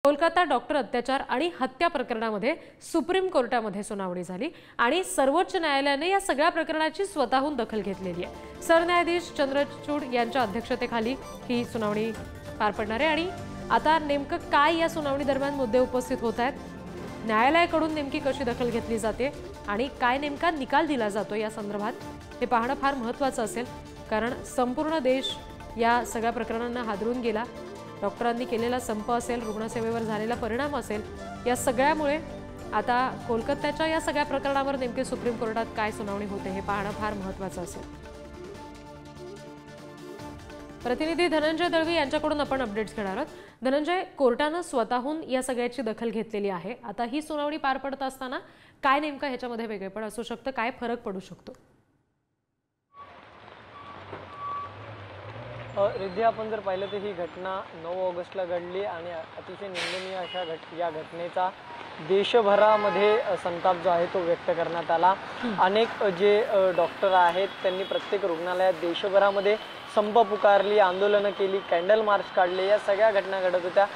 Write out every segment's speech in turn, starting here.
Kolkata doctor अत्याचार आणि हत्या प्रकरणामध्ये सुप्रीम कोर्टामध्ये सुनावणी झाली आणि सर्वोच्च न्यायालयाने या सगळ्या प्रकरणाची स्वतःहून दखल घेतलेली आहे। सरन्यायाधीश चंद्रचूड यांच्या अध्यक्षतेखाली ही सुनावणी पार पडणार आहे आणि आता नेमकं काय या सुनावणी दरम्यान मुद्दे उपस्थित होत आहेत, न्यायालयाकडून नेमकी कशी दखल घेतली जाते आणि काय नेमका निकाल दिला जातो या संदर्भात हे पाहणं फार महत्त्वाचं असेल, कारण संपूर्ण देश या सगळ्या प्रकरणांना हादरून गेला। डॉक्टरांनी केलेला संप असेल, रुग्णसेवेवर झालेला परिणाम असेल, या सगळ्यामुळे आता कोलकात्याच्या या सगळ्या प्रकरणावर नेमके सुप्रीम कोर्टात काय सुनावणी होते हे पाहणं फार महत्त्वाचं असेल। प्रतिनिधी धनंजय दळवी यांच्याकडून आपण अपडेट्स घेणार आहोत। धनंजय, कोर्टाने स्वतःहून या सगळ्याची दखल घेतलेली आहे। आता ही सुनावणी पार पडत असताना काय नेमका ह्याच्यामध्ये वेगळेपण असू शकतं, काय फरक पडू शकतो? रिद्धी, आपण जर पाहिलं तर ही घटना 9 ऑगस्टला घडली आणि अतिशय निंदनीय अशा या घटनेचा देशभरामध्ये संताप जो आहे तो व्यक्त करण्यात आला। अनेक जे डॉक्टर आहेत त्यांनी प्रत्येक रुग्णालयात देशभरामध्ये संप पुकारली, आंदोलनं केली, कॅन्डल मार्च काढले। या सगळ्या घटना घडत होत्या।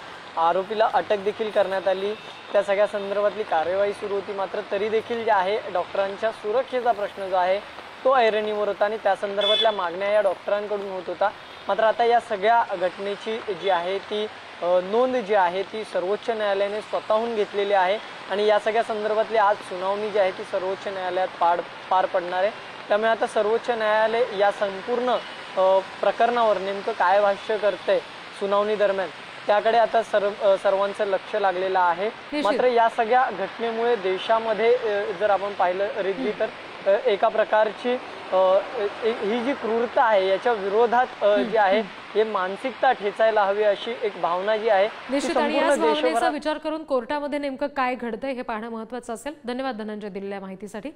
आरोपीला अटक देखील करण्यात आली, त्या सगळ्या संदर्भातली कार्यवाही सुरू होती। मात्र तरी देखील जे आहे डॉक्टरांच्या सुरक्षेचा प्रश्न जो आहे तो ऐरणीवर होता आणि त्या संदर्भातल्या मागण्या या डॉक्टरांकडून होत होता। मात्र आता या सगळ्या घटनेची जी आहे ती नोंद जी आहे ती सर्वोच्च न्यायालयाने स्वतःहून घेतलेली आहे आणि या सगळ्या संदर्भातली आज सुनावणी जी आहे ती सर्वोच्च न्यायालयात पार पडणार आहे। त्यामुळे आता सर्वोच्च न्यायालय या संपूर्ण प्रकरणावर नेमकं काय भाष्य करतंय सुनावणी दरम्यान त्याकडे आता सर्वांचं लक्ष लागलेलं आहे। मात्र या सगळ्या घटनेमुळे देशामध्ये जर आपण पाहिलं रिद्धी तर एका प्रकारची ही जी क्रूरता आहे याच्या विरोधात जी आहे हे मानसिकता ठेचायला हवी अशी एक भावना जी आहे संपूर्ण देशभरात विचार करून कोर्टामध्ये नेमकं काय घडतंय हे पाहणं महत्त्वाचं असेल। धन्यवाद धनंजय दिलेल्या माहितीसाठी।